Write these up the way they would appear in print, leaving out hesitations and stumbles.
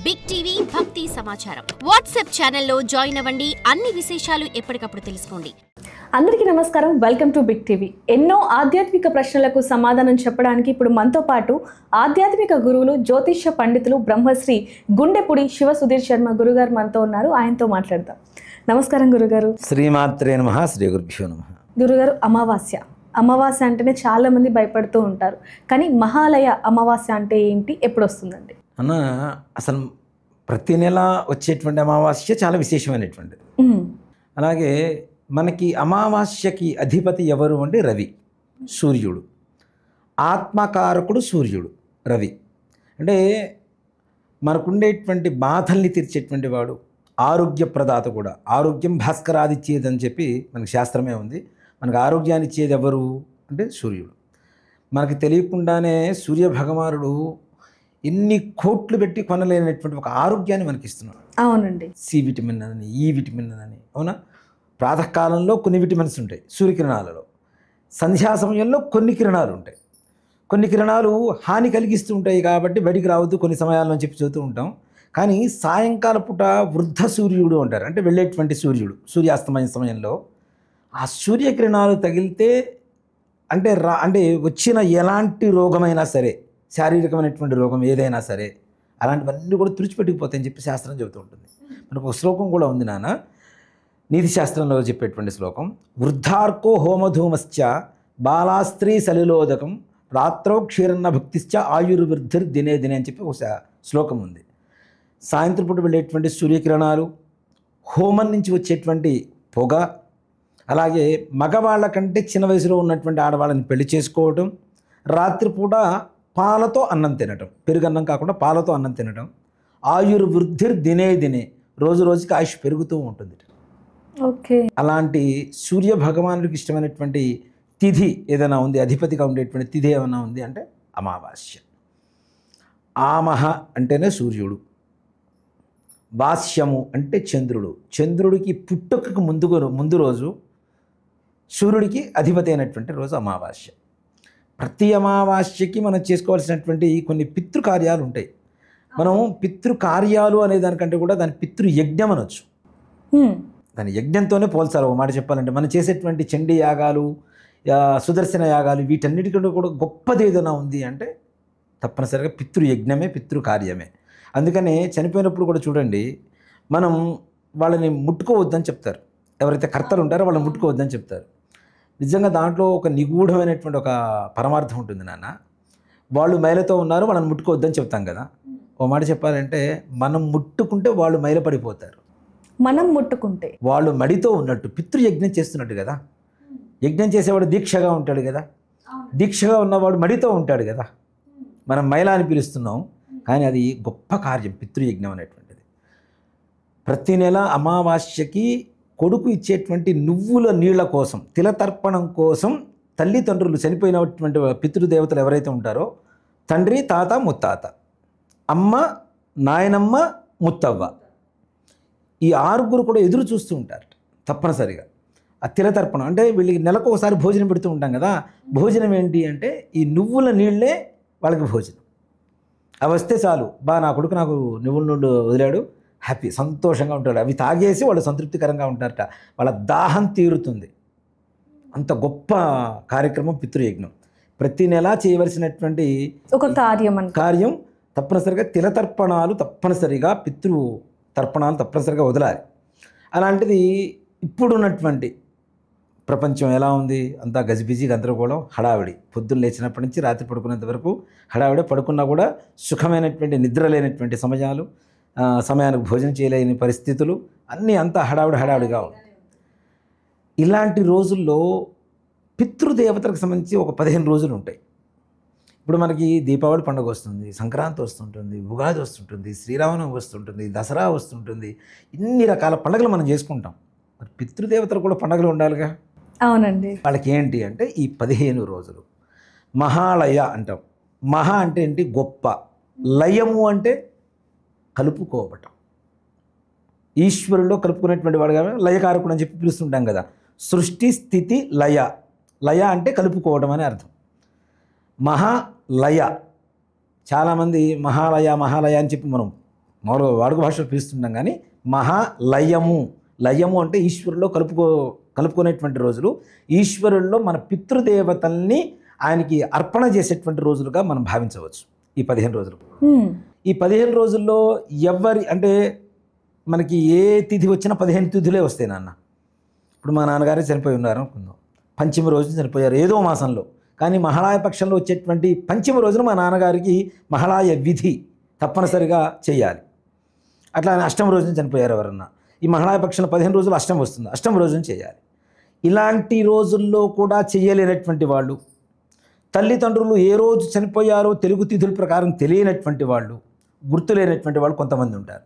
Big TV భక్తి సమాచారం WhatsApp ఛానల్లో జాయిన్ అవ్వండి. అన్ని విశేషాలు ఎప్పటికప్పుడు తెలుసుకోండి. అందరికీ నమస్కారం. Welcome to Big TV. ఎన్నో ఆధ్యాత్మిక ప్రశ్నలకు సమాధానం చెప్పడానికి ఇప్పుడు మనతో పాటు ఆధ్యాత్మిక గురువులు, జ్యోతిష్య పండితులు, బ్రహ్మశ్రీ గుండెపుడి శివ సుధీర్ శర్మ గురుగారు మనతో ఉన్నారు. ఆయనతో మాట్లాడదాం. నమస్కారం గురుగారు. శ్రీమాత్రే నమః. శ్రీ గురుభ్యో నమః. గురుగారు, అమావాస్య అంటేనే చాలా మంది భయపడుతూ ఉంటారు. కానీ మహాలయ అమావాస్య అంటే ఏంటి, ఎప్పుడు వస్తుందండి? అన్న, అసలు ప్రతి నెల వచ్చేటువంటి అమావాస్య చాలా విశేషమైనటువంటిది. అలాగే మనకి అమావాస్యకి అధిపతి ఎవరు అంటే రవి, సూర్యుడు. ఆత్మకారకుడు సూర్యుడు, రవి. అంటే మనకుండేటువంటి బాధల్ని తీర్చేటువంటి వాడు, ఆరోగ్య ప్రదాత కూడా. ఆరోగ్యం భాస్కరాదిచ్చేది అని చెప్పి మనకి శాస్త్రమే ఉంది. మనకు ఆరోగ్యాన్ని ఇచ్చేది ఎవరు అంటే సూర్యుడు. మనకి తెలియకుండానే సూర్య భగవానుడు ఎన్ని కోట్లు పెట్టి కొనలేనటువంటి ఒక ఆరోగ్యాన్ని మనకి ఇస్తున్నాడు. అవునండి. సి విటమిన్ అని, ఈ విటమిన్ అని. అవునా? ప్రాతకాలంలో కొన్ని విటమిన్స్ ఉంటాయి సూర్యకిరణాలలో. సంధ్యా సమయంలో కొన్ని కిరణాలు ఉంటాయి. కొన్ని కిరణాలు హాని కలిగిస్తూ ఉంటాయి కాబట్టి బయటికి రావద్దు కొన్ని సమయాల్లో చెప్పి చూస్తూ ఉంటాం. కానీ సాయంకాల పూట వృద్ధ సూర్యుడు అంటారు. అంటే వెళ్ళేటువంటి సూర్యుడు, సూర్యాస్తమయ సమయంలో ఆ సూర్యకిరణాలు తగిలితే అంటే వచ్చిన ఎలాంటి రోగమైనా సరే, శారీరకమైనటువంటి రోగం ఏదైనా సరే, అలాంటివన్నీ కూడా తుడిచిపెట్టుకుపోతాయని చెప్పి శాస్త్రం చెబుతూ ఉంటుంది. మనకు ఒక శ్లోకం కూడా ఉంది నాన్న, నీతి శాస్త్రంలో చెప్పేటువంటి శ్లోకం. వృద్ధార్కో హోమధూమశ్చ బాలాస్త్రీ సలిలోదకం రాత్రో క్షీరన్న భక్తిశ్చ ఆయుర్వృద్ధిర్ దినే దినే అని చెప్పి ఒక శ్లోకం ఉంది. సాయంత్రం పూట వెళ్ళేటువంటి సూర్యకిరణాలు, హోమం నుంచి వచ్చేటువంటి పొగ, అలాగే మగవాళ్ళ కంటే చిన్న వయసులో ఉన్నటువంటి ఆడవాళ్ళని పెళ్లి చేసుకోవటం, రాత్రిపూట పాలతో అన్నం తినటం, పెరుగన్నం కాకుండా పాలతో అన్నం తినటం, ఆయుర్వృద్ధిర్ దినే దినే, రోజు రోజుకి ఆయుష్ పెరుగుతూ ఉంటుంది. ఓకే. అలాంటి సూర్య భగవానుడికి ఇష్టమైనటువంటి తిథి ఏదైనా ఉంది, అధిపతిగా ఉండేటువంటి తిథి ఏమైనా ఉంది అంటే అమావాస్య. ఆమహ అంటేనే సూర్యుడు, భాష్యము అంటే చంద్రుడు. చంద్రుడికి పుట్టుకకు ముందు రోజు సూర్యుడికి అధిపతి అయినటువంటి రోజు అమావాస్య. ప్రతి అమావాస్యకి మనం చేసుకోవాల్సినటువంటి కొన్ని పితృకార్యాలు ఉంటాయి. మనం పితృకార్యాలు అనే దానికంటే కూడా దాని పితృయజ్ఞం అనొచ్చు. దాని యజ్ఞంతోనే పోల్చాలి. ఒక మాట చెప్పాలంటే మనం చేసేటువంటి చండీ యాగాలు, సుదర్శన యాగాలు, వీటన్నిటికంటే కూడా గొప్పది ఏదైనా ఉంది అంటే తప్పనిసరిగా పితృయజ్ఞమే, పితృకార్యమే. అందుకనే చనిపోయినప్పుడు కూడా చూడండి, మనం వాళ్ళని ముట్టుకోవద్దని చెప్తారు. ఎవరైతే కర్తలు ఉంటారో వాళ్ళని ముట్టుకోవద్దని చెప్తారు. నిజంగా దాంట్లో ఒక నిగూఢమైనటువంటి ఒక పరమార్థం ఉంటుంది నాన్న. వాళ్ళు మైలతో ఉన్నారు, వాళ్ళని ముట్టుకోవద్దని చెప్తాం కదా. ఓ మాట చెప్పాలంటే మనం ముట్టుకుంటే వాళ్ళు మైల పడిపోతారు, మనం ముట్టుకుంటే వాళ్ళు మడితో ఉన్నట్టు. పితృయజ్ఞం చేస్తున్నట్టు కదా. యజ్ఞం చేసేవాడు దీక్షగా ఉంటాడు కదా, దీక్షగా ఉన్నవాడు మడితో ఉంటాడు కదా. మనం మైల అని పిలుస్తున్నాం, కానీ అది గొప్ప కార్యం పితృయజ్ఞం అనేటువంటిది. ప్రతి నెల అమావాస్యకి కొడుకు ఇచ్చేటువంటి నువ్వుల నీళ్ల కోసం, తిలతర్పణం కోసం తల్లిదండ్రులు, చనిపోయినటువంటి పితృదేవతలు ఎవరైతే ఉంటారో, తండ్రి, తాత, ముత్తాత, అమ్మ, నాయనమ్మ, ముత్తవ్వ, ఈ ఆరుగురు కూడా ఎదురు చూస్తూ ఉంటారు తప్పనిసరిగా. ఆ తిలతర్పణం అంటే వీళ్ళకి నెలకు ఒకసారి భోజనం పెడుతూ ఉంటాం కదా. భోజనం ఏంటి అంటే ఈ నువ్వుల నీళ్ళే వాళ్ళకి భోజనం. అవి వస్తే చాలు, నా కొడుకు నాకు నువ్వుల నీళ్ళు వదిలాడు, హ్యాపీ, సంతోషంగా ఉంటాడు. అవి తాగేసి వాళ్ళు సంతృప్తికరంగా ఉంటారట, వాళ్ళ దాహం తీరుతుంది. అంత గొప్ప కార్యక్రమం పితృయజ్ఞం. ప్రతి నెలా చేయవలసినటువంటి ఒక కార్యం తప్పనిసరిగా తిలతర్పణాలు, తప్పనిసరిగా తర్పణాలు తప్పనిసరిగా వదలాలి. అలాంటిది ఇప్పుడున్నటువంటి ప్రపంచం ఎలా ఉంది? అంతా గజిబిజి, గందరగోళం, హడావిడి. పొద్దున్న లేచినప్పటి నుంచి రాత్రి పడుకునేంత వరకు హడావిడి. పడుకున్నా కూడా సుఖమైనటువంటి నిద్ర లేనటువంటి సమయానికి భోజనం చేయలేని పరిస్థితులు, అన్నీ అంతా హడావిడిగా ఉంది. ఇలాంటి రోజుల్లో పితృదేవతలకు సంబంధించి ఒక 15 రోజులు ఉంటాయి. ఇప్పుడు మనకి దీపావళి పండుగ వస్తుంది, సంక్రాంతి వస్తుంటుంది, ఉగాది వస్తుంటుంది, శ్రీరామనవమి వస్తుంటుంది, దసరా వస్తుంటుంది. ఇన్ని రకాల పండుగలు మనం చేసుకుంటాం. మరి పితృదేవతలు కూడా పండుగలు ఉండాలిగా. అవునండి. వాళ్ళకి ఏంటి అంటే ఈ 15 రోజులు మహాలయ అంటాం. మహా అంటే ఏంటి? గొప్ప. లయము అంటే కలుపుకోవటం. ఈశ్వరుల్లో కలుపుకునేటువంటి వాడుగా లయకారకుడు అని చెప్పి పిలుస్తుంటాం కదా. సృష్టి, స్థితి, లయ. లయ అంటే కలుపుకోవడం అని అర్థం. మహాలయ, చాలామంది మహాలయ అని చెప్పి మనం మామూలుగా వాడుక భాషలో పిలుస్తుంటాం, కానీ మహాలయము, లయము అంటే ఈశ్వరులో కలుపుకునేటువంటి రోజులు. ఈశ్వరుల్లో మన పితృదేవతల్ని ఆయనకి అర్పణ చేసేటువంటి రోజులుగా మనం భావించవచ్చు ఈ 15 రోజులు. ఈ 15 రోజుల్లో అంటే మనకి ఏ తిథి వచ్చినా 15 తిథులే వస్తాయి నాన్న. ఇప్పుడు మా నాన్నగారే చనిపోయి ఉన్నారు అనుకుందాం, పంచమ రోజున చనిపోయారు ఏదో మాసంలో, కానీ మహాళాయ పక్షంలో వచ్చేటువంటి పంచమ రోజున మా నాన్నగారికి మహాళాయ విధి తప్పనిసరిగా చేయాలి. అట్లా అష్టమ రోజున చనిపోయారు ఎవరన్నా, ఈ మహాళాయ పక్షంలో 15 రోజులు అష్టం వస్తుంది, అష్టమ రోజున చేయాలి. ఇలాంటి రోజుల్లో కూడా చేయలేనటువంటి వాళ్ళు, తల్లిదండ్రులు ఏ రోజు చనిపోయారో తెలుగు తిథుల ప్రకారం తెలియనటువంటి వాళ్ళు, గుర్తులేనటువంటి వాళ్ళు కొంతమంది ఉంటారు.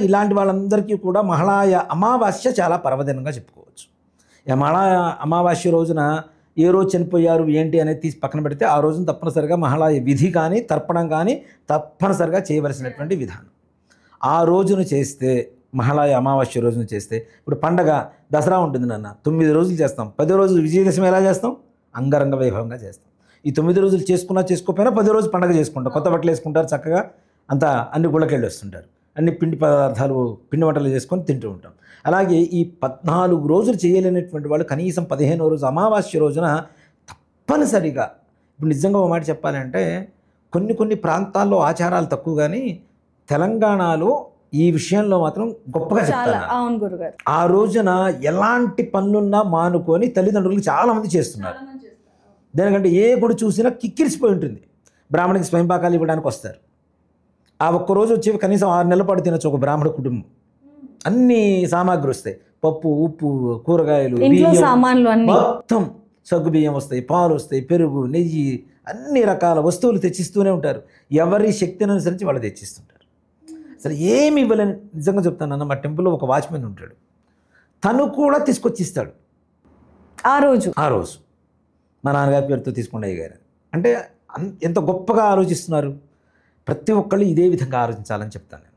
ఇలాంటి వాళ్ళందరికీ కూడా మహాళాయ అమావాస్య చాలా పర్వదినంగా చెప్పుకోవచ్చు. ఈ మహాళాయ అమావాస్య రోజున ఏ రోజు చనిపోయారు ఏంటి అనేది తీసి పక్కన పెడితే ఆ రోజున తప్పనిసరిగా మహాళాయ విధి కానీ తర్పణం కానీ తప్పనిసరిగా చేయవలసినటువంటి విధానం. ఆ రోజున చేస్తే, మహాళాయ అమావాస్య రోజున చేస్తే, ఇప్పుడు పండగ దసరా ఉంటుంది నాన్న, 9 రోజులు చేస్తాం. 10 రోజులు విజయదశమి ఎలా చేస్తాం? అంగరంగ వైభవంగా చేస్తాం. ఈ 9 రోజులు చేసుకోకపోయినా 10 రోజులు పండగ చేసుకుంటాం. కొత్త బట్టలు వేసుకుంటారు, చక్కగా అంతా అన్ని గుళ్ళకెళ్ళి వస్తుంటారు, అన్ని పిండి వంటలు చేసుకొని తింటూ ఉంటాం. అలాగే ఈ 14 రోజులు చేయలేనటువంటి వాళ్ళు కనీసం 15వ రోజు అమావాస్య రోజున తప్పనిసరిగా, ఇప్పుడు నిజంగా ఒక మాట చెప్పాలంటే కొన్ని ప్రాంతాల్లో ఆచారాలు తక్కువ, కానీ తెలంగాణలో ఈ విషయంలో మాత్రం గొప్పగా చెప్తారు. ఆ రోజున ఎలాంటి పనులున్నా మానుకొని తల్లిదండ్రులు చాలామంది చేస్తున్నారు. దేనికంటే ఏ గుడి చూసినా కిక్కిరిసిపోయి ఉంటుంది. బ్రాహ్మణికి స్వయంపాకాలు ఇవ్వడానికి వస్తారు. ఆ ఒక్కరోజు వచ్చి కనీసం 6 నెలల పాటు తినొచ్చు ఒక బ్రాహ్మణ కుటుంబం. అన్ని సామాగ్రి వస్తాయి, పప్పు, ఉప్పు, కూరగాయలు, మొత్తం సగ్గు బియ్యం వస్తాయి, పాలు వస్తాయి, పెరుగు, నెయ్యి, అన్ని రకాల వస్తువులు తెచ్చిస్తూనే ఉంటారు. ఎవరి శక్తిని అనుసరించి వాళ్ళు తెచ్చిస్తుంటారు. అసలు ఏమి ఇవ్వలేని, నిజంగా చెప్తానన్న, మా టెంపుల్లో ఒక వాచ్మెన్ ఉంటాడు, తను కూడా తీసుకొచ్చిస్తాడు ఆ రోజు మా నాన్నగారి పేరుతో తీసుకుంటే గారు. అంటే ఎంత గొప్పగా ఆలోచిస్తున్నారు. ప్రతి ఒక్కళ్ళు ఇదే విధంగా ఆలోచించాలని చెప్తాను నేను.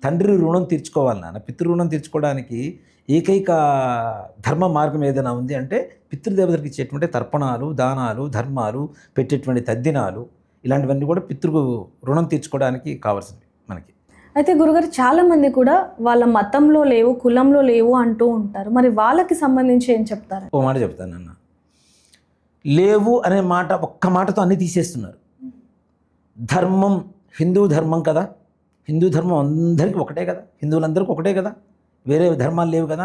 తండ్రి రుణం తీర్చుకోవాలి నాన్న. పితృ రుణం తీర్చుకోవడానికి ఏకైక ధర్మ మార్గం ఏదైనా ఉంది అంటే పితృదేవతలకు ఇచ్చేటువంటి తర్పణాలు, దానాలు, ధర్మాలు, పెట్టేటువంటి తద్దినాలు, ఇలాంటివన్నీ కూడా పితృ రుణం తీర్చుకోవడానికి కావాల్సినవి మనకి. అయితే గురుగారు, చాలామంది కూడా వాళ్ళ మతంలో లేవు, కులంలో లేవు అంటూ ఉంటారు. మరి వాళ్ళకి సంబంధించి ఏం చెప్తారు? ఓ మాట చెప్తాను అన్న, లేవు అనే మాట ఒక్క మాటతో అన్నీ తీసేస్తున్నారు. ధర్మం హిందూ ధర్మం కదా, హిందూ ధర్మం అందరికీ ఒకటే కదా, హిందువులందరికీ ఒకటే కదా, వేరే ధర్మాలు లేవు కదా.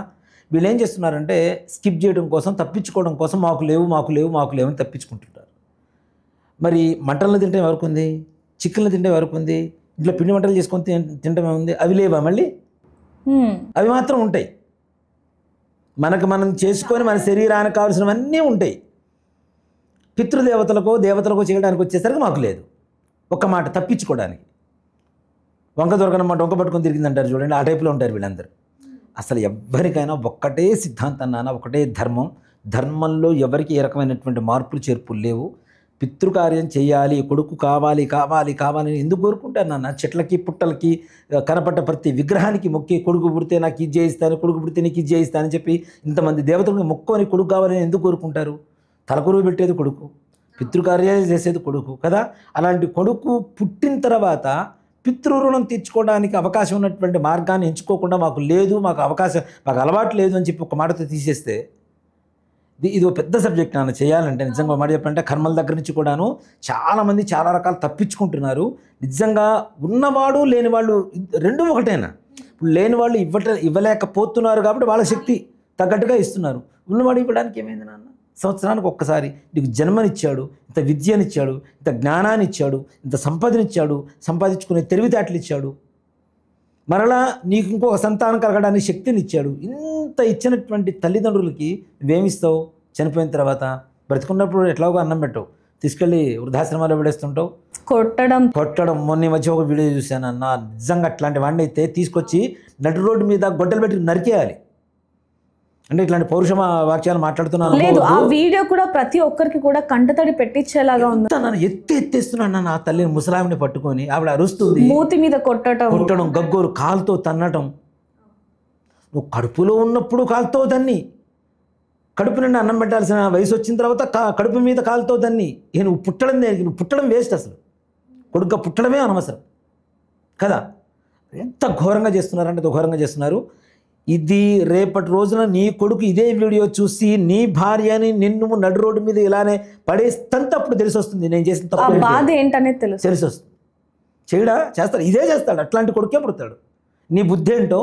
వీళ్ళు ఏం చేస్తున్నారంటే స్కిప్ చేయడం కోసం, తప్పించుకోవడం కోసం మాకు లేవు అని తప్పించుకుంటుంటారు. మరి మటన్లు తింటే ఎవరికి ఉంది, చికెన్లు తింటే ఎవరికి ఉంది, ఇంట్లో పిండి వంటలు చేసుకొని తింటమే ఉంది, అవి లేవా? మళ్ళీ అవి మాత్రం ఉంటాయి. మనం చేసుకొని మన శరీరానికి కావాల్సినవన్నీ ఉంటాయి. పితృదేవతలకో దేవతలకో చేయడానికి వచ్చేసరికి మాకు లేదు. ఒక్క మాట తప్పించుకోవడానికి వంక దొరకనమాట వంక పట్టుకొని తిరిగిందంటారు చూడండి, ఆ టైప్లో ఉంటారు వీళ్ళందరూ. అసలు ఎవరికైనా ఒక్కటే సిద్ధాంతం నాన్న, ఒకటే ధర్మం. ధర్మంలో ఎవరికి ఏ రకమైనటువంటి మార్పులు చేర్పులు లేవు. పితృకార్యం చేయాలి, కొడుకు కావాలి అని ఎందుకు కోరుకుంటారు నాన్న? చెట్లకి పుట్టలకి కనపడ్డ ప్రతి విగ్రహానికి మొక్కి కొడుకు పుడితే నాకు ఇది చేయిస్తాను, కొడుకు పుడితే నీకు ఇది చేయిస్తానని చెప్పి ఇంతమంది దేవతలకు మొక్కుని కొడుకు కావాలని ఎందుకు కోరుకుంటారు? తలకొరువు పెట్టేది కొడుకు, పితృకార్యాలు చేసేది కొడుకు కదా. అలాంటి కొడుకు పుట్టిన తర్వాత పితృరుణం తీర్చుకోవడానికి అవకాశం ఉన్నటువంటి మార్గాన్ని ఎంచుకోకుండా మాకు అలవాటు లేదు అని చెప్పి ఒక మాటతో తీసేస్తే ఇది ఒక పెద్ద సబ్జెక్ట్ నాన్న. చేయాలంటే నిజంగా మాట చెప్పాలంటే కర్మల దగ్గర నుంచి కూడాను చాలామంది చాలా రకాలు తప్పించుకుంటున్నారు. నిజంగా ఉన్నవాడు లేనివాళ్ళు రెండూ ఒకటేనా? ఇప్పుడు లేని వాళ్ళు ఇవ్వలేకపోతున్నారు కాబట్టి వాళ్ళ శక్తి తగ్గట్టుగా ఇస్తున్నారు. ఉన్నవాడు ఇవ్వడానికి ఏమైంది నాన్న? సంవత్సరానికి ఒక్కసారి నీకు జన్మనిచ్చాడు, ఇంత విద్యనిచ్చాడు, ఇంత జ్ఞానాన్ని ఇచ్చాడు, ఇంత సంపదనిచ్చాడు, సంపాదించుకునే తెలివితేటలు ఇచ్చాడు, మరలా నీకు ఇంకొక సంతానం కలగడానికి శక్తిని ఇచ్చాడు. ఇంత ఇచ్చినటువంటి తల్లిదండ్రులకి నువ్వేమిస్తావు? చనిపోయిన తర్వాత బ్రతికున్నప్పుడు ఎట్లాగో అన్నం పెట్టవు, తీసుకెళ్ళి వృద్ధాశ్రమాల్లో పడేస్తుంటావు, కొట్టడం. మొన్న మధ్య ఒక వీడియో చూశాను అన్న, నిజంగా అట్లాంటి వాడిని అయితే తీసుకొచ్చి నడి రోడ్డు మీద గొడ్డలు పెట్టి నరికేయాలి. అంటే ఇట్లాంటి పౌరుష వాక్యాలు మాట్లాడుతున్నాను. లేదు, ఆ వీడియో కూడా ప్రతి ఒక్కరికి కూడా కంటతడి పెట్టించేలాగా ఉంది. నన్ను ఎత్తేస్తున్నాను నా తల్లిని, ముసలామిని పట్టుకొని ఆవిడ అరుస్తుంది, మూతి మీద కొట్టడం, గగ్గోరు కాలుతో తన్నటం. నువ్వు కడుపులో ఉన్నప్పుడు కాలుతో తన్ని, కడుపు నుండి అన్నం పెట్టాల్సిన వయసు వచ్చిన తర్వాత కడుపు మీద కాలుతో తన్ని. నువ్వు పుట్టడం వేస్ట్. అసలు కొడుగ్గా పుట్టడమే అనవసరం. కదా. ఎంత ఘోరంగా చేస్తున్నారంటే అంత ఘోరంగా చేస్తున్నారు. ఇది రేపటి రోజున నీ కొడుకు ఇదే వీడియో చూసి నీ భార్యని నిన్ను నడు రోడ్డు మీద ఇలానే పడేస్తంత అప్పుడు తెలిసి వస్తుంది నేను చేసిన ఆ తప్పు బాధ ఏంటనేది తెలిసి వస్తుంది. చేయడా చేస్తాడు, ఇదే చేస్తాడు, అట్లాంటి కొడుకే పుడతాడు. నీ బుద్ధి ఏంటో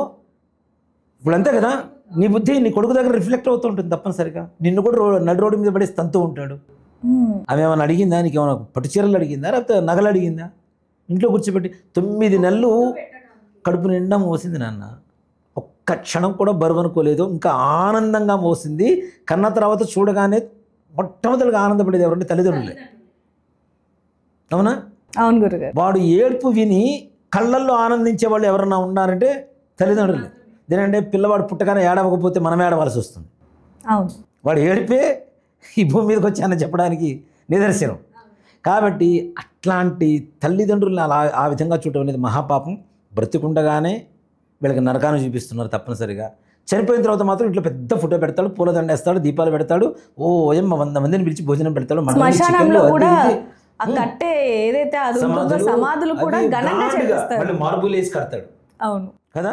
ఇప్పుడు అంతే కదా, నీ బుద్ధి నీ కొడుకు దగ్గర రిఫ్లెక్ట్ అవుతూ ఉంటుంది తప్పనిసరిగా. నిన్ను కూడా నడు రోడ్డు మీద పడేసి తంతూ ఉంటాడు. ఆమె ఏమైనా అడిగిందా, నీకు ఏమైనా పట్టు చీరలు అడిగిందా, లేకపోతే నగలు అడిగిందా? ఇంట్లో కూర్చోబెట్టి 9 నెలలు కడుపు నిండా మోసింది నాన్న. ఒక్క క్షణం కూడా బరువు అనుకోలేదు, ఇంకా ఆనందంగా మోసింది. కన్న తర్వాత చూడగానే మొట్టమొదటిగా ఆనందపడేది ఎవరంటే తల్లిదండ్రులే. అవునా? అవును గురుగారు. వాడు ఏడుపు విని కళ్ళల్లో ఆనందించే వాళ్ళు ఎవరన్నా ఉన్నారంటే తల్లిదండ్రులే. దేనంటే పిల్లవాడు పుట్టగానే ఏడవకపోతే మనం ఏడవలసి వస్తుంది. అవును, వాడు ఏడిపే ఈ భూమి మీదకి వచ్చానని చెప్పడానికి నిదర్శనం. కాబట్టి అట్లాంటి తల్లిదండ్రులను అలా ఆ విధంగా చూడటం అనేది మహాపాపం. బ్రతికుండగానే వీళ్ళకి నరకాన్ని చూపిస్తున్నారు తప్పనిసరిగా. చనిపోయిన తర్వాత మాత్రం ఇంట్లో పెద్ద ఫోటో పెడతాడు, పూలదండ వేస్తాడు, దీపాలు పెడతాడు, ఓ ఏం 100 మందిని పిలిచి భోజనం పెడతాడు. శ్మశానంలో కూడా ఆ కట్టే ఏదైతే అది ఉంటుందో సమాధులు కూడా ఘనంగా చేస్తారు, మార్బుల్ వేసి కడతాడు. అవును కదా.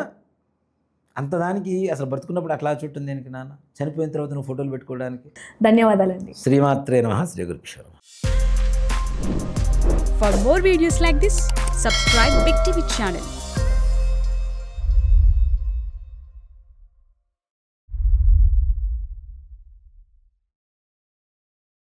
అంత దానికి అసలు బ్రతుకున్నప్పుడు అట్లా చుట్టం దేనికి నాన్న, చనిపోయిన తర్వాత నువ్వు ఫోటోలు పెట్టుకోవడానికి. ధన్యవాదాలండి. శ్రీమాత్రే నమః. శ్రీ గురుభ్యో నమః. For more videos like this, subscribe Big TV channel.